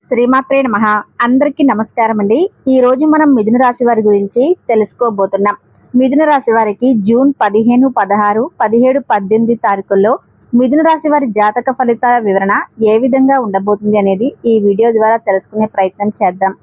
శ్రీమాత్రే నమః. అందరికీ నమస్కారం అండి. ఈ రోజు మనం మిథున రాశి వారి గురించి తెలుసుకోబోతున్నాం. మిథున రాశి వారికి జూన్ 15, 16, 17, 18 తారీఖుల్లో మిథున రాశి వారి జాతక ఫలితాల వివరణ ఏ విధంగా ఉండబోతుంది అనేది ఈ వీడియో ద్వారా తెలుసుకునే ప్రయత్నం చేద్దాం.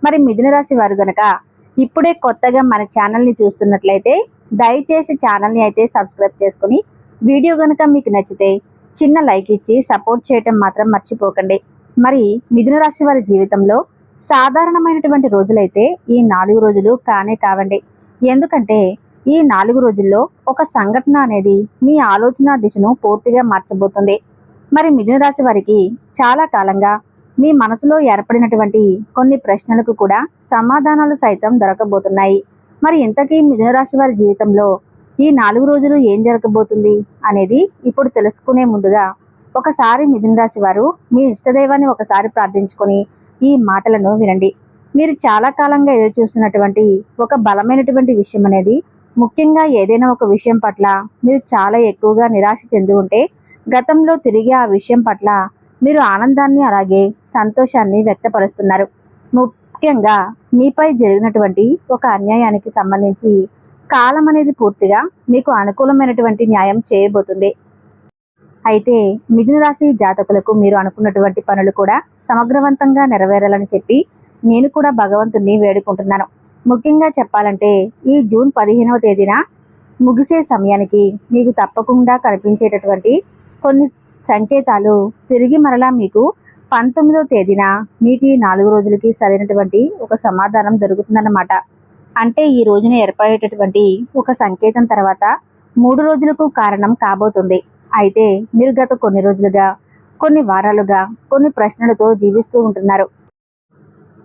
మరి మిథున రాశి వారు గనక ఇప్పుడే కొత్తగా మన ఛానల్ని చూస్తున్నట్లయితే దయచేసి ఛానల్ని అయితే సబ్స్క్రైబ్ చేసుకుని వీడియో గనక మీకు నచ్చితే చిన్న లైక్ ఇచ్చి సపోర్ట్ చేయటం మాత్రం మర్చిపోకండి. మరి మిథున రాశి వారి జీవితంలో సాధారణమైనటువంటి రోజులైతే ఈ 4 రోజులు కానే కావండి. ఎందుకంటే ఈ 4 రోజుల్లో ఒక సంఘటన అనేది మీ ఆలోచన దిశను పూర్తిగా మార్చబోతుంది. మరి మిథున రాశి వారికి చాలా కాలంగా మీ మనసులో ఏర్పడినటువంటి కొన్ని ప్రశ్నలకు కూడా సమాధానాలు సైతం దొరకబోతున్నాయి. మరి ఇంతకీ మిథున రాశి వారి జీవితంలో ఈ 4 రోజులు ఏం జరగబోతుంది అనేది ఇప్పుడు తెలుసుకునే ముందుగా ఒకసారి మిథున రాశి వారు మీ ఇష్టదైవాన్ని ఒకసారి ప్రార్థించుకొని ఈ మాటలను వినండి. మీరు చాలా కాలంగా ఎదురు చూస్తున్నటువంటి ఒక బలమైనటువంటి విషయం అనేది, ముఖ్యంగా ఏదైనా ఒక విషయం పట్ల మీరు చాలా ఎక్కువగా నిరాశ చెంది ఉంటే గతంలో తిరిగి ఆ విషయం పట్ల మీరు ఆనందాన్ని అలాగే సంతోషాన్ని వ్యక్తపరుస్తున్నారు. ముఖ్యంగా మీపై జరిగినటువంటి ఒక అన్యాయానికి సంబంధించి కాలం అనేది పూర్తిగా మీకు అనుకూలమైనటువంటి న్యాయం చేయబోతుంది. అయితే మిథున రాశి జాతకులకు మీరు అనుకున్నటువంటి పనులు కూడా సమగ్రవంతంగా నెరవేరాలని చెప్పి నేను కూడా భగవంతుణ్ణి వేడుకుంటున్నాను. ముఖ్యంగా చెప్పాలంటే ఈ జూన్ 15వ తేదీన ముగిసే సమయానికి మీకు తప్పకుండా కనిపించేటటువంటి కొన్ని సంకేతాలు తిరిగి మరలా మీకు 19వ తేదీన మీకు ఈ 4 రోజులకి సరైనటువంటి ఒక సమాధానం దొరుకుతుందన్నమాట. అంటే ఈ రోజున ఏర్పడేటటువంటి ఒక సంకేతం తర్వాత 3 రోజులకు కారణం కాబోతుంది. అయితే మీరు గత కొన్ని రోజులుగా, కొన్ని వారాలుగా కొన్ని ప్రశ్నలతో జీవిస్తూ ఉంటున్నారు.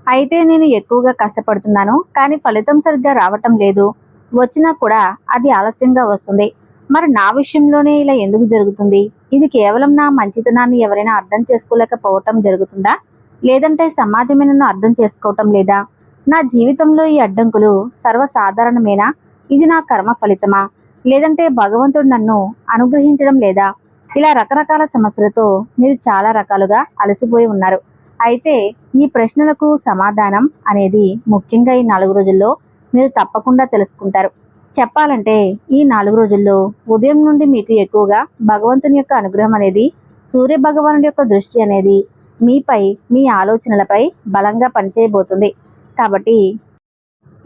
అయితే నేను ఎక్కువగా కష్టపడుతున్నాను, కానీ ఫలితం సరిగ్గా రావటం లేదు, వచ్చినా కూడా అది ఆలస్యంగా వస్తుంది. మరి నా విషయంలోనే ఇలా ఎందుకు జరుగుతుంది? ఇది కేవలం నా మంచితనాన్ని ఎవరైనా అర్థం చేసుకోలేకపోవటం జరుగుతుందా, లేదంటే సమాజమే నన్ను అర్థం చేసుకోవటం లేదా? నా జీవితంలో ఈ అడ్డంకులు సర్వసాధారణమేనా? ఇది నా కర్మ ఫలితమా, లేదంటే భగవంతుడు నన్ను అనుగ్రహించడం లేదా? ఇలా రకరకాల సమస్యలతో మీరు చాలా రకాలుగా అలసిపోయి ఉన్నారు. అయితే ఈ ప్రశ్నలకు సమాధానం అనేది ముఖ్యంగా ఈ 4 రోజుల్లో మీరు తప్పకుండా తెలుసుకుంటారు. చెప్పాలంటే ఈ 4 రోజుల్లో ఉదయం నుండి మీకు ఎక్కువగా భగవంతుని యొక్క అనుగ్రహం అనేది, సూర్య భగవానుడి యొక్క దృష్టి అనేది మీపై, మీ ఆలోచనలపై బలంగా పనిచేయబోతుంది. కాబట్టి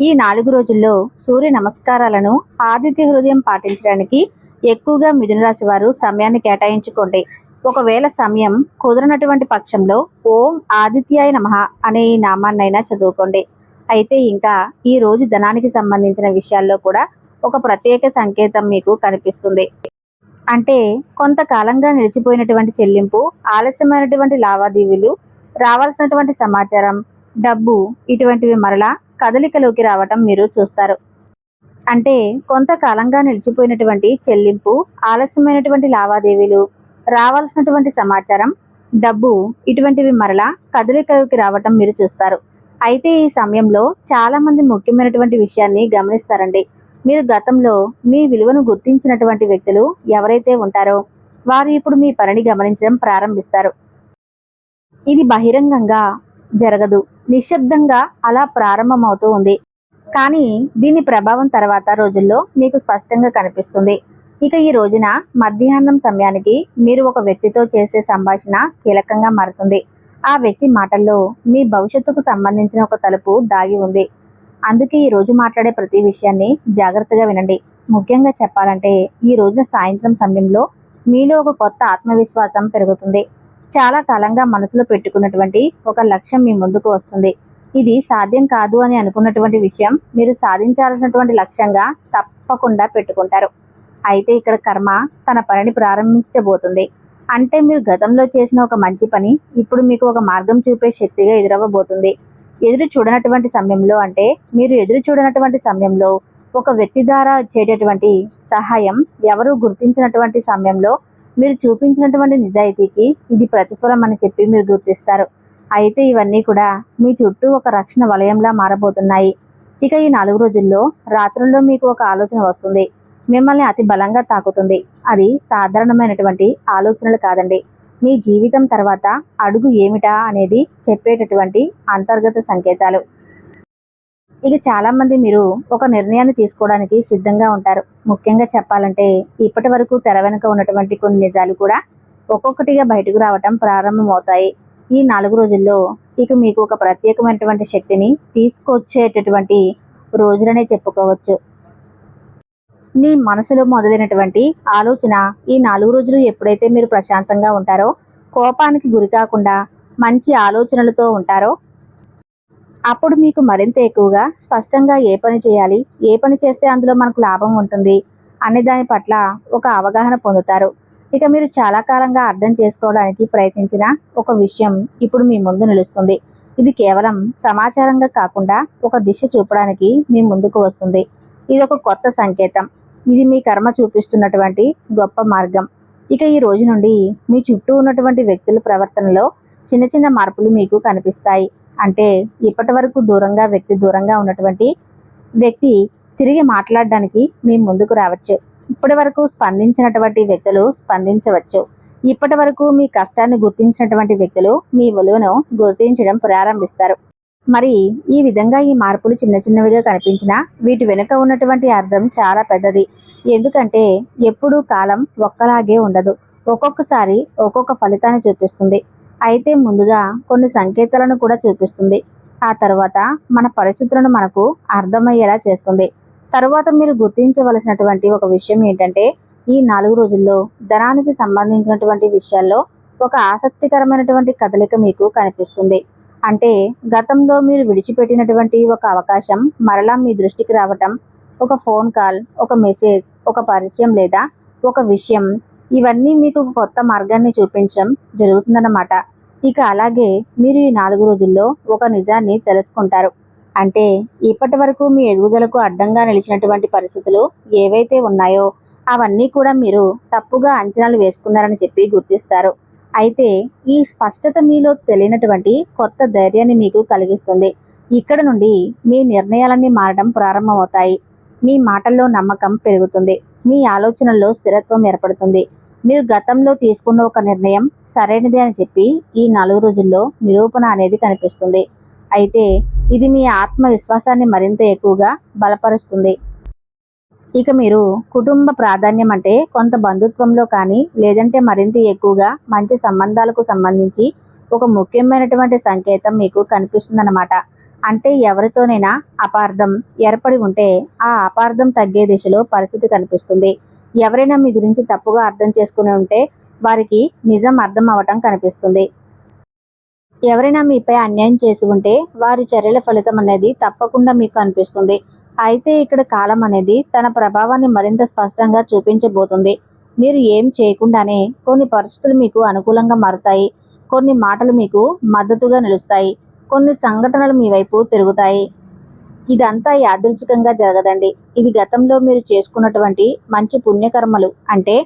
ఈ 4 రోజుల్లో సూర్య నమస్కారాలను, ఆదిత్య హృదయం పాటించడానికి ఎక్కువగా మిథున రాశి వారు సమయాన్ని కేటాయించుకోండి. ఒకవేళ సమయం కుదరనటువంటి పక్షంలో ఓం ఆదిత్యాయ నమః అనే ఈ నామాన్నైనా చదువుకోండి. అయితే ఇంకా ఈ రోజు ధనానికి సంబంధించిన విషయాల్లో కూడా ఒక ప్రత్యేక సంకేతం మీకు కనిపిస్తుంది. అంటే కొంతకాలంగా నిలిచిపోయినటువంటి చెల్లింపు, ఆలస్యమైనటువంటి లావాదేవీలు, రావాల్సినటువంటి సమాచారం, డబ్బు ఇటువంటివి మరలా కదలికలోకి రావటం మీరు చూస్తారు. అంటే కొంతకాలంగా నిలిచిపోయినటువంటి చెల్లింపు, ఆలస్యమైనటువంటి లావాదేవీలు, రావాల్సినటువంటి సమాచారం, డబ్బు ఇటువంటివి మరలా కదలికలోకి రావటం మీరు చూస్తారు. అయితే ఈ సమయంలో చాలా మంది ముఖ్యమైనటువంటి విషయాన్ని గమనిస్తారండి. మీరు గతంలో మీ విలువను గుర్తించినటువంటి వ్యక్తులు ఎవరైతే ఉంటారో వారు ఇప్పుడు మీ పనిని గమనించడం ప్రారంభిస్తారు. ఇది బహిరంగంగా జరగదు, నిశ్శబ్దంగా అలా ప్రారంభమవుతూ ఉంది. కానీ దీని ప్రభావం తర్వాత రోజుల్లో మీకు స్పష్టంగా కనిపిస్తుంది. ఇక ఈ రోజున మధ్యాహ్నం సమయానికి మీరు ఒక వ్యక్తితో చేసే సంభాషణ కీలకంగా మారుతుంది. ఆ వ్యక్తి మాటల్లో మీ భవిష్యత్తుకు సంబంధించిన ఒక తలుపు దాగి ఉంది. అందుకే ఈ రోజు మాట్లాడే ప్రతి విషయాన్ని జాగ్రత్తగా వినండి. ముఖ్యంగా చెప్పాలంటే ఈ రోజున సాయంత్రం సమయంలో మీలో ఒక కొత్త ఆత్మవిశ్వాసం పెరుగుతుంది. చాలా కాలంగా మనసులో పెట్టుకున్నటువంటి ఒక లక్ష్యం మీ ముందుకు వస్తుంది. ఇది సాధ్యం కాదు అని అనుకున్నటువంటి విషయం మీరు సాధించాల్సినటువంటి లక్ష్యంగా తప్పకుండా పెట్టుకుంటారు. అయితే ఇక్కడ కర్మ తన పనిని ప్రారంభించబోతుంది. అంటే మీరు గతంలో చేసిన ఒక మంచి పని ఇప్పుడు మీకు ఒక మార్గం చూపే శక్తిగా ఎదురవ్వబోతుంది. ఎదురు చూడనటువంటి సమయంలో, అంటే మీరు ఎదురు చూడనటువంటి సమయంలో ఒక వ్యక్తి ద్వారా వచ్చేటటువంటి సహాయం, ఎవరు గుర్తించినటువంటి సమయంలో మీరు చూపించినటువంటి నిజాయితీకి ఇది ప్రతిఫలం అని చెప్పి మీరు గుర్తిస్తారు. అయితే ఇవన్నీ కూడా మీ చుట్టూ ఒక రక్షణ వలయంలా మారబోతున్నాయి. ఇక ఈ 4 రోజుల్లో రాత్రుల్లో మీకు ఒక ఆలోచన వస్తుంది, మిమ్మల్ని అతి బలంగా తాకుతుంది. అది సాధారణమైనటువంటి ఆలోచనలు కాదండి. మీ జీవితం తర్వాత అడుగు ఏమిటా అనేది చెప్పేటటువంటి అంతర్గత సంకేతాలు. ఇక చాలా మంది మీరు ఒక నిర్ణయాన్ని తీసుకోవడానికి సిద్ధంగా ఉంటారు. ముఖ్యంగా చెప్పాలంటే ఇప్పటి వరకు తెర వెనుక ఉన్నటువంటి కొన్ని నిజాలు కూడా ఒక్కొక్కటిగా బయటకు రావటం ప్రారంభమవుతాయి. ఈ 4 రోజుల్లో ఇక మీకు ఒక ప్రత్యేకమైనటువంటి శక్తిని తీసుకొచ్చేటటువంటి రోజులనే చెప్పుకోవచ్చు. మీ మనసులో మొదలైనటువంటి ఆలోచన ఈ 4 రోజులు ఎప్పుడైతే మీరు ప్రశాంతంగా ఉంటారో, కోపానికి గురి కాకుండా మంచి ఆలోచనలతో ఉంటారో, అప్పుడు మీకు మరింత ఎక్కువగా స్పష్టంగా ఏ పని చేయాలి, ఏ పని చేస్తే అందులో మనకు లాభం ఉంటుంది అనే దాని పట్ల ఒక అవగాహన పొందుతారు. ఇక మీరు చాలా కాలంగా అర్థం చేసుకోవడానికి ప్రయత్నించిన ఒక విషయం ఇప్పుడు మీ ముందు నిలుస్తుంది. ఇది కేవలం సమాచారంగా కాకుండా ఒక దిశ చూపడానికి మీ ముందుకు వస్తుంది. ఇది ఒక కొత్త సంకేతం. ఇది మీ కర్మ చూపిస్తున్నటువంటి గొప్ప మార్గం. ఇక ఈ రోజు నుండి మీ చుట్టూ ఉన్నటువంటి వ్యక్తుల ప్రవర్తనలో చిన్న చిన్న మార్పులు మీకు కనిపిస్తాయి. అంటే ఇప్పటి వరకు దూరంగా ఉన్నటువంటి వ్యక్తి తిరిగి మాట్లాడడానికి మీ ముందుకు రావచ్చు. ఇప్పటి వరకు స్పందించినటువంటి వ్యక్తులు స్పందించవచ్చు. ఇప్పటి వరకు మీ కష్టాన్ని గుర్తించినటువంటి వ్యక్తులు మీ విలువను గుర్తించడం ప్రారంభిస్తారు. మరి ఈ విధంగా ఈ మార్పులు చిన్న చిన్నవిగా కనిపించినా వీటి వెనుక ఉన్నటువంటి అర్థం చాలా పెద్దది. ఎందుకంటే ఎప్పుడూ కాలం ఒక్కలాగే ఉండదు. ఒక్కొక్కసారి ఒక్కొక్క ఫలితాన్ని చూపిస్తుంది. అయితే ముందుగా కొన్ని సంకేతాలను కూడా చూపిస్తుంది. ఆ తర్వాత మన పరిస్థితులను మనకు అర్థమయ్యేలా చేస్తుంది. తరువాత మీరు గుర్తించవలసినటువంటి ఒక విషయం ఏంటంటే, ఈ 4 రోజుల్లో ధనానికి సంబంధించినటువంటి విషయాల్లో ఒక ఆసక్తికరమైనటువంటి కదలిక మీకు కనిపిస్తుంది. అంటే గతంలో మీరు విడిచిపెట్టినటువంటి ఒక అవకాశం మరలా మీ దృష్టికి రావటం, ఒక ఫోన్ కాల్, ఒక మెసేజ్, ఒక పరిచయం లేదా ఒక విషయం, ఇవన్నీ మీకు ఒక కొత్త మార్గాన్ని చూపించడం జరుగుతుందన్నమాట. ఇక అలాగే మీరు ఈ 4 రోజుల్లో ఒక నిజాన్ని తెలుసుకుంటారు. అంటే ఇప్పటి వరకు మీ ఎదుగుదలకు అడ్డంగా నిలిచినటువంటి పరిస్థితులు ఏవైతే ఉన్నాయో అవన్నీ కూడా మీరు తప్పుగా అంచనాలు వేసుకున్నారని చెప్పి గుర్తిస్తారు. అయితే ఈ స్పష్టత మీలో తెలియనటువంటి కొత్త ధైర్యాన్ని మీకు కలిగిస్తుంది. ఇక్కడ నుండి మీ నిర్ణయాలన్నీ మారడం ప్రారంభమవుతాయి. మీ మాటల్లో నమ్మకం పెరుగుతుంది. మీ ఆలోచనల్లో స్థిరత్వం ఏర్పడుతుంది. మీరు గతంలో తీసుకున్న ఒక నిర్ణయం సరైనది అని చెప్పి ఈ 4 రోజుల్లో నిరూపణ అనేది కనిపిస్తుంది. అయితే ఇది మీ ఆత్మవిశ్వాసాన్ని మరింత ఎక్కువగా బలపరుస్తుంది. ఇక మీరు కుటుంబ ప్రాధాన్యం అంటే కొంత బంధుత్వంలో కానీ లేదంటే మరింత ఎక్కువగా మంచి సంబంధాలకు సంబంధించి ఒక ముఖ్యమైనటువంటి సంకేతం మీకు కనిపిస్తుందన్నమాట. అంటే ఎవరితోనైనా అపార్థం ఏర్పడి ఉంటే ఆ అపార్థం తగ్గే దిశలో పరిస్థితి కనిపిస్తుంది. ఎవరైనా మీ గురించి తప్పుగా అర్థం చేసుకుని ఉంటే వారికి నిజం అర్థం అవ్వటం కనిపిస్తుంది. ఎవరైనా మీపై అన్యాయం చేసి ఉంటే వారి చర్యల ఫలితం అనేది తప్పకుండా మీకు కనిపిస్తుంది. అయితే ఇక్కడ కాలం అనేది తన ప్రభావాన్ని మరింత స్పష్టంగా చూపించబోతుంది. మీరు ఏం చేయకుండానే కొన్ని పరిస్థితులు మీకు అనుకూలంగా మారుతాయి. కొన్ని మాటలు మీకు మద్దతుగా నిలుస్తాయి. కొన్ని సంఘటనలు మీ వైపు తిరుగుతాయి. ఇదంతా యాదృచ్ఛికంగా జరగదండి. ఇది గతంలో మీరు చేసుకున్నటువంటి మంచి పుణ్యకర్మలు. అంటే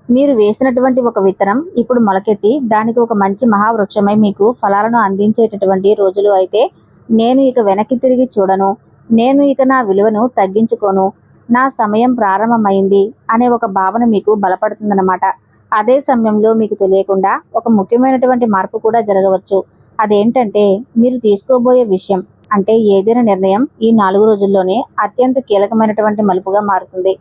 మీరు వేసినటువంటి ఒక విత్తనం ఇప్పుడు మొలకెత్తి దానికి ఒక మంచి మహావృక్షమై మీకు ఫలాలను అందించేటటువంటి రోజులు. అయితే నేను ఇక వెనక్కి తిరిగి చూడను, నేను ఇక నా విలువను తగ్గించుకోను, నా సమయం ప్రారంభమైంది అనే ఒక భావన మీకు బలపడుతుందన్నమాట. అదే సమయంలో మీకు తెలియకుండా ఒక ముఖ్యమైనటువంటి మార్పు కూడా జరగవచ్చు. అదేంటంటే మీరు తీసుకోబోయే విషయం అంటే ఏదైనా నిర్ణయం ఈ 4 రోజుల్లోనే అత్యంత కీలకమైనటువంటి మలుపుగా మారుతుంది.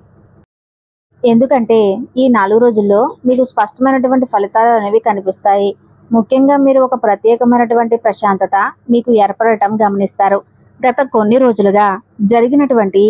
ఎందుకంటే ఈ 4 రోజుల్లో మీకు స్పష్టమైనటువంటి ఫలితాలు అనేవి కనిపిస్తాయి. ముఖ్యంగా మీరు ఒక ప్రత్యేకమైనటువంటి ప్రశాంతత మీకు ఏర్పడటం గమనిస్తారు. గత కొన్ని రోజులుగా జరిగినటువంటి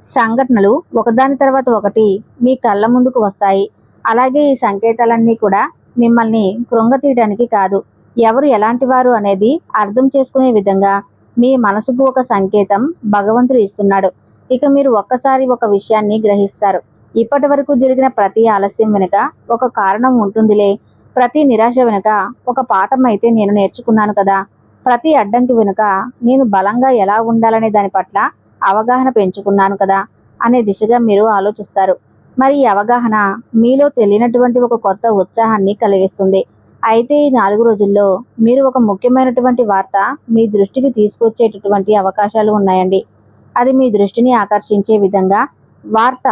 సంఘటనలు ఒకదాని తర్వాత ఒకటి మీ కళ్ళ ముందుకు వస్తాయి. అలాగే ఈ సంకేతాలన్నీ కూడా మిమ్మల్ని కృంగతీయడానికి కాదు, ఎవరు ఎలాంటి వారు అనేది అర్థం చేసుకునే విధంగా మీ మనసుకు ఒక సంకేతం భగవంతుడు ఇస్తున్నాడు. ఇక మీరు ఒక్కసారి ఒక విషయాన్ని గ్రహిస్తారు. ఇప్పటి వరకు జరిగిన ప్రతి ఆలస్యం వెనుక ఒక కారణం ఉంటుందిలే, ప్రతి నిరాశ వెనుక ఒక పాఠం అయితే నేను నేర్చుకున్నాను కదా, ప్రతి అడ్డంకి వెనుక నేను బలంగా ఎలా ఉండాలనే దాని పట్ల అవగాహన పెంచుకున్నాను కదా అనే దిశగా మీరు ఆలోచిస్తారు. మరి ఈ అవగాహన మీలో తెలియనటువంటి ఒక కొత్త ఉత్సాహాన్ని కలిగిస్తుంది. అయితే ఈ 4 రోజుల్లో మీరు ఒక ముఖ్యమైనటువంటి వార్త మీ దృష్టికి తీసుకొచ్చేటటువంటి అవకాశాలు ఉన్నాయండి. అది మీ దృష్టిని ఆకర్షించే విధంగా వార్త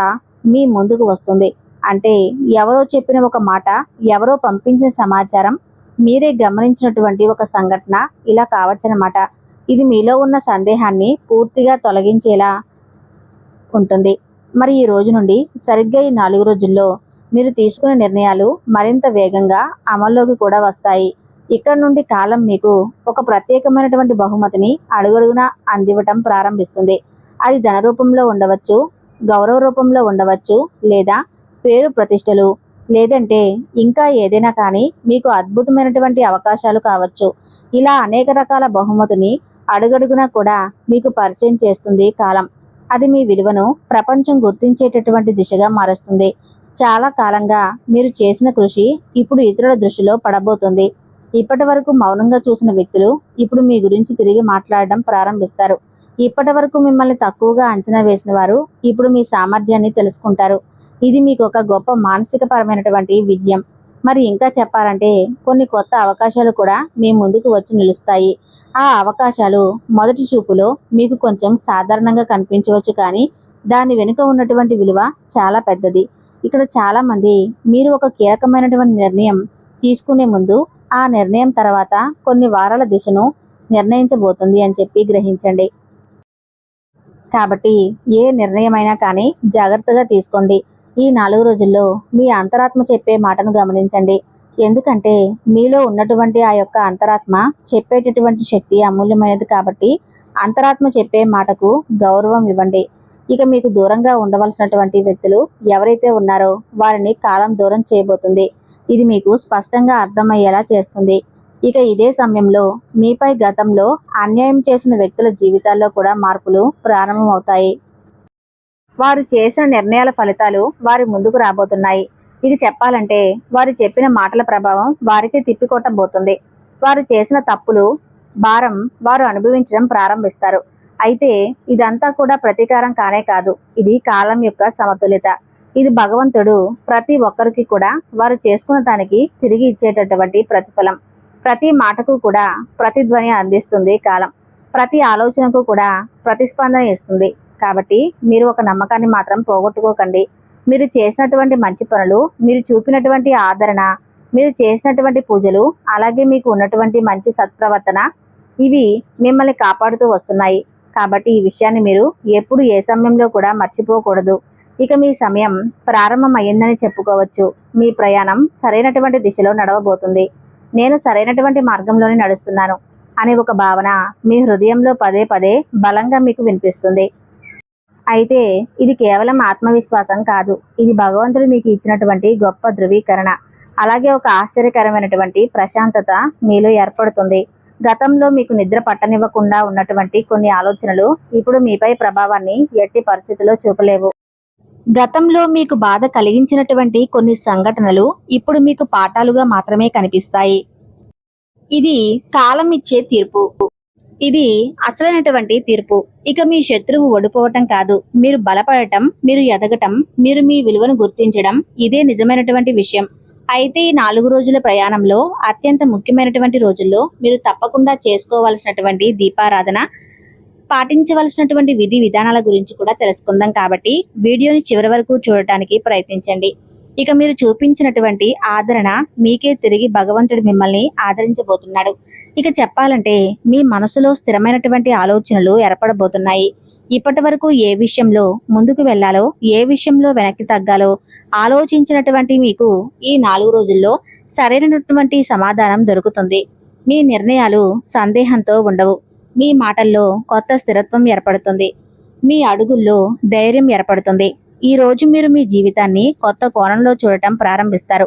మీ ముందుకు వస్తుంది. అంటే ఎవరో చెప్పిన ఒక మాట, ఎవరో పంపించిన సమాచారం, మీరే గమనించినటువంటి ఒక సంఘటన ఇలా కావచ్చనమాట. ఇది మీలో ఉన్న సందేహాన్ని పూర్తిగా తొలగించేలా ఉంటుంది. మరి ఈ రోజు నుండి సరిగ్గా ఈ 4 రోజుల్లో మీరు తీసుకునే నిర్ణయాలు మరింత వేగంగా అమల్లోకి కూడా వస్తాయి. ఇక్కడ నుండి కాలం మీకు ఒక ప్రత్యేకమైనటువంటి బహుమతిని అడుగడుగునా అందివ్వటం ప్రారంభిస్తుంది. అది ధన రూపంలో ఉండవచ్చు, గౌరవ రూపంలో ఉండవచ్చు, లేదా పేరు ప్రతిష్టలు, లేదంటే ఇంకా ఏదైనా కానీ మీకు అద్భుతమైనటువంటి అవకాశాలు కావచ్చు. ఇలా అనేక రకాల బహుమతిని అడుగడుగునా కూడా మీకు పరిచయం చేస్తుంది కాలం. అది మీ విలువను ప్రపంచం గుర్తించేటటువంటి దిశగా మారుస్తుంది. చాలా కాలంగా మీరు చేసిన కృషి ఇప్పుడు ఇతరుల దృష్టిలో పడబోతుంది. ఇప్పటి వరకు మౌనంగా చూసిన వ్యక్తులు ఇప్పుడు మీ గురించి తిరిగి మాట్లాడడం ప్రారంభిస్తారు. ఇప్పటి వరకు మిమ్మల్ని తక్కువగా అంచనా వేసిన వారు ఇప్పుడు మీ సామర్థ్యాన్ని తెలుసుకుంటారు. ఇది మీకు ఒక గొప్ప మానసికపరమైనటువంటి విజయం. మరి ఇంకా చెప్పాలంటే కొన్ని కొత్త అవకాశాలు కూడా మీ ముందుకు వచ్చి నిలుస్తాయి. ఆ అవకాశాలు మొదటి చూపులో మీకు కొంచెం సాధారణంగా కనిపించవచ్చు, కానీ దాని వెనుక ఉన్నటువంటి విలువ చాలా పెద్దది. ఇక్కడ చాలా మంది మీరు ఒక కీలకమైనటువంటి నిర్ణయం తీసుకునే ముందు ఆ నిర్ణయం తర్వాత కొన్ని వారాల దిశను నిర్ణయించబోతుంది అని చెప్పి గ్రహించండి. కాబట్టి ఏ నిర్ణయమైనా కానీ జాగ్రత్తగా తీసుకోండి. ఈ 4 రోజుల్లో మీ అంతరాత్మ చెప్పే మాటను గమనించండి. ఎందుకంటే మీలో ఉన్నటువంటి ఆ యొక్క అంతరాత్మ చెప్పేటటువంటి శక్తి అమూల్యమైనది. కాబట్టి అంతరాత్మ చెప్పే మాటకు గౌరవం ఇవ్వండి. ఇక మీకు దూరంగా ఉండవలసినటువంటి వ్యక్తులు ఎవరైతే ఉన్నారో వారిని కాలం దూరం చేయబోతుంది. ఇది మీకు స్పష్టంగా అర్థమయ్యేలా చేస్తుంది. ఇక ఇదే సమయంలో మీపై గతంలో అన్యాయం చేసిన వ్యక్తుల జీవితాల్లో కూడా మార్పులు ప్రారంభమవుతాయి. వారు చేసిన నిర్ణయాల ఫలితాలు వారి ముందుకు రాబోతున్నాయి. ఇది చెప్పాలంటే వారు చెప్పిన మాటల ప్రభావం వారికి తిప్పికొట్టబోతుంది. వారు చేసిన తప్పులు భారం వారు అనుభవించడం ప్రారంభిస్తారు. అయితే ఇదంతా కూడా ప్రతీకారం కానే కాదు. ఇది కాలం యొక్క సమతుల్యత. ఇది భగవంతుడు ప్రతి ఒక్కరికి కూడా వారు చేసుకున్న దానికి తిరిగి ఇచ్చేటటువంటి ప్రతిఫలం. ప్రతి మాటకు కూడా ప్రతిధ్వని అందిస్తుంది కాలం. ప్రతి ఆలోచనకు కూడా ప్రతిస్పందన ఇస్తుంది. కాబట్టి మీరు ఒక నమ్మకాన్ని మాత్రం పోగొట్టుకోకండి. మీరు చేసినటువంటి మంచి పనులు, మీరు చూపినటువంటి ఆదరణ, మీరు చేసినటువంటి పూజలు, అలాగే మీకు ఉన్నటువంటి మంచి సత్ప్రవర్తన, ఇవి మిమ్మల్ని కాపాడుతూ వస్తున్నాయి. కాబట్టి ఈ విషయాన్ని మీరు ఎప్పుడు ఏ సమయంలో కూడా మర్చిపోకూడదు. ఇక మీ సమయం ప్రారంభమయ్యిందని చెప్పుకోవచ్చు. మీ ప్రయాణం సరైనటువంటి దిశలో నడవబోతుంది. నేను సరైనటువంటి మార్గంలోనే నడుస్తున్నాను అనే ఒక భావన మీ హృదయంలో పదే పదే బలంగా మీకు వినిపిస్తుంది. అయితే ఇది కేవలం ఆత్మవిశ్వాసం కాదు. ఇది భగవంతుడు మీకు ఇచ్చినటువంటి గొప్ప ధృవీకరణ. అలాగే ఒక ఆశ్చర్యకరమైనటువంటి ప్రశాంతత మీలో ఏర్పడుతుంది. గతంలో మీకు నిద్ర పట్టనివ్వకుండా ఉన్నటువంటి కొన్ని ఆలోచనలు ఇప్పుడు మీపై ప్రభావాన్ని ఎట్టి పరిస్థితుల్లో చూపలేవు. గతంలో మీకు బాధ కలిగించినటువంటి కొన్ని సంఘటనలు ఇప్పుడు మీకు పాఠాలుగా మాత్రమే కనిపిస్తాయి. ఇది కాలం ఇచ్చే తీర్పు. ఇది అసలైనటువంటి తీర్పు. ఇక మీ శత్రువు ఓడిపోవటం కాదు, మీరు బలపడటం, మీరు ఎదగటం, మీరు మీ విలువను గుర్తించడం, ఇదే నిజమైనటువంటి విషయం. అయితే ఈ 4 రోజుల ప్రయాణంలో అత్యంత ముఖ్యమైనటువంటి రోజుల్లో మీరు తప్పకుండా చేసుకోవాల్సినటువంటి దీపారాధన, పాటించవలసినటువంటి విధి విధానాల గురించి కూడా తెలుసుకుందాం. కాబట్టి వీడియోని చివరి వరకు చూడటానికి ప్రయత్నించండి. ఇక మీరు చూపించినటువంటి ఆదరణ మీకే తిరిగి భగవంతుడు మిమ్మల్ని ఆదరించబోతున్నాడు. ఇక చెప్పాలంటే మీ మనసులో స్థిరమైనటువంటి ఆలోచనలు ఏర్పడబోతున్నాయి. ఇప్పటి వరకు ఏ విషయంలో ముందుకు వెళ్లాలో, ఏ విషయంలో వెనక్కి తగ్గాలో ఆలోచించినటువంటి మీకు ఈ 4 రోజుల్లో సరైనటువంటి సమాధానం దొరుకుతుంది. మీ నిర్ణయాలు సందేహంతో ఉండవు. మీ మాటల్లో కొత్త స్థిరత్వం ఏర్పడుతుంది. మీ అడుగుల్లో ధైర్యం ఏర్పడుతుంది. ఈ రోజు మీరు మీ జీవితాన్ని కొత్త కోణంలో చూడటం ప్రారంభిస్తారు.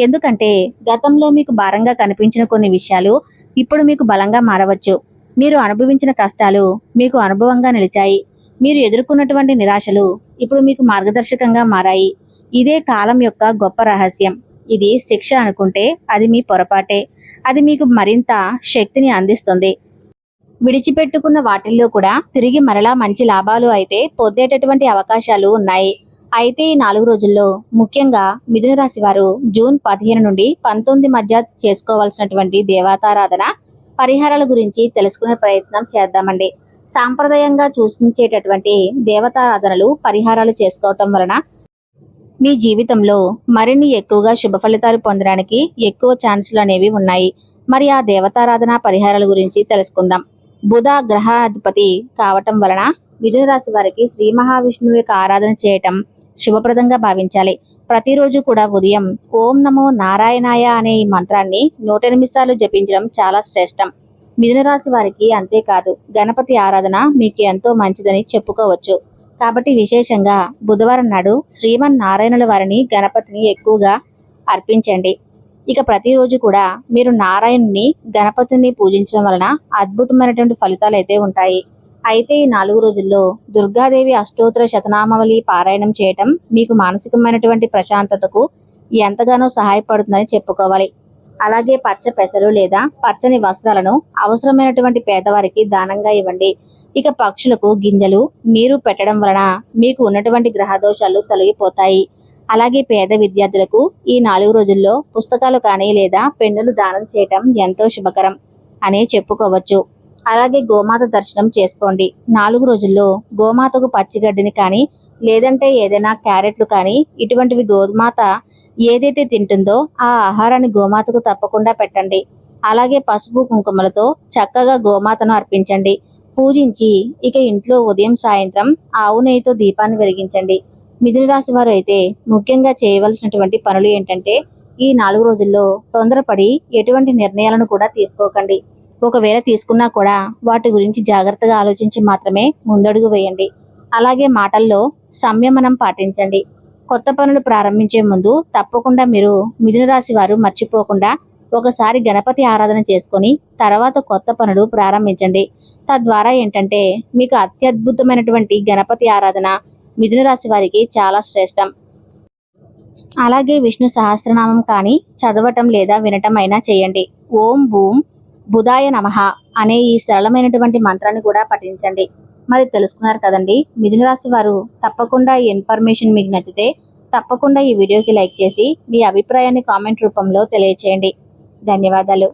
ఎందుకంటే గతంలో మీకు భారంగా కనిపించిన కొన్ని విషయాలు ఇప్పుడు మీకు బలంగా మారవచ్చు. మీరు అనుభవించిన కష్టాలు మీకు అనుభవంగా నిలిచాయి. మీరు ఎదుర్కొన్నటువంటి నిరాశలు ఇప్పుడు మీకు మార్గదర్శకంగా మారాయి. ఇదే కాలం యొక్క గొప్ప రహస్యం. ఇది శిక్ష అనుకుంటే అది మీ పొరపాటే. అది మీకు మరింత శక్తిని అందిస్తుంది. విడిచిపెట్టుకున్న వాటిల్లో కూడా తిరిగి మరలా మంచి లాభాలు అయితే పొందేటటువంటి అవకాశాలు ఉన్నాయి. అయితే ఈ 4 రోజుల్లో ముఖ్యంగా మిథున రాశి వారు జూన్ 15 నుండి 19 మధ్య చేసుకోవాల్సినటువంటి దేవతారాధన, పరిహారాల గురించి తెలుసుకునే ప్రయత్నం చేద్దామండి. సాంప్రదాయంగా సూచించేటటువంటి దేవతారాధనలు, పరిహారాలు చేసుకోవటం వలన మీ జీవితంలో మరిన్ని ఎక్కువగా శుభ ఫలితాలు పొందడానికి ఎక్కువ ఛాన్సులు అనేవి ఉన్నాయి. మరి ఆ దేవతారాధన పరిహారాల గురించి తెలుసుకుందాం. బుధ గ్రహ అధిపతి కావటం వలన మిథున రాశి వారికి శ్రీ మహావిష్ణువు యొక్క ఆరాధన చేయటం శుభప్రదంగా భావించాలి. ప్రతిరోజు కూడా ఉదయం ఓం నమో నారాయణాయ అనే ఈ మంత్రాన్ని 108 సార్లు జపించడం చాలా శ్రేష్టం. మిథున రాశి వారికి అంతేకాదు గణపతి ఆరాధన మీకు ఎంతో మంచిదని చెప్పుకోవచ్చు. కాబట్టి విశేషంగా బుధవారం నాడు శ్రీమన్నారాయణుల వారిని గణపతిని ఎక్కువగా అర్పించండి. ఇక ప్రతిరోజు కూడా మీరు నారాయణుని గణపతిని పూజించడం వలన అద్భుతమైనటువంటి ఫలితాలు అయితే ఉంటాయి. అయితే ఈ 4 రోజుల్లో దుర్గాదేవి అష్టోత్తర శతనామావళి పారాయణం చేయటం మీకు మానసికమైనటువంటి ప్రశాంతతకు ఎంతగానో సహాయపడుతుందని చెప్పుకోవాలి. అలాగే పచ్చ పెసలు లేదా పచ్చని వస్త్రాలను అవసరమైనటువంటి పేదవారికి దానంగా ఇవ్వండి. ఇక పక్షులకు గింజలు నీరు పెట్టడం వలన మీకు ఉన్నటువంటి గ్రహదోషాలు తొలగిపోతాయి. అలాగే పేద విద్యార్థులకు ఈ 4 రోజుల్లో పుస్తకాలు కానీ లేదా పెన్నులు దానం చేయటం ఎంతో శుభకరం అనే చెప్పుకోవచ్చు. అలాగే గోమాత దర్శనం చేసుకోండి. 4 రోజుల్లో గోమాతకు పచ్చిగడ్డిని కానీ లేదంటే ఏదైనా క్యారెట్లు కానీ ఇటువంటివి గోమాత ఏదైతే తింటుందో ఆ ఆహారాన్ని గోమాతకు తప్పకుండా పెట్టండి. అలాగే పసుపు కుంకుమలతో చక్కగా గోమాతను అర్పించండి. పూజించి ఇక ఇంట్లో ఉదయం సాయంత్రం ఆవు నెయ్యితో దీపాన్ని వెలిగించండి. మిథున రాశి వారు అయితే ముఖ్యంగా చేయవలసినటువంటి పనులు ఏంటంటే ఈ 4 రోజుల్లో తొందరపడి ఎటువంటి నిర్ణయాలను కూడా తీసుకోకండి. ఒకవేళ తీసుకున్నా కూడా వాటి గురించి జాగ్రత్తగా ఆలోచించి మాత్రమే ముందడుగు వేయండి. అలాగే మాటల్లో సంయమనం పాటించండి. కొత్త పనులు ప్రారంభించే ముందు తప్పకుండా మీరు మిథున రాశి వారు మర్చిపోకుండా ఒకసారి గణపతి ఆరాధన చేసుకొని తర్వాత కొత్త పనులు ప్రారంభించండి. తద్వారా ఏంటంటే మీకు అత్యద్భుతమైనటువంటి గణపతి ఆరాధన మిథున రాశి వారికి చాలా శ్రేష్టం. అలాగే విష్ణు సహస్రనామం కానీ చదవటం లేదా వినటం అయినా చేయండి. ఓం భూం బుధాయ నమః అనే ఈ సరళమైనటువంటి మంత్రాన్ని కూడా పఠించండి. మరి తెలుసుకున్నారు కదండి. మిథున రాశి వారు తప్పకుండా ఈ ఇన్ఫర్మేషన్ మీకు నచ్చితే తప్పకుండా ఈ వీడియోకి లైక్ చేసి మీ అభిప్రాయాన్ని కామెంట్ రూపంలో తెలియచేయండి. ధన్యవాదాలు.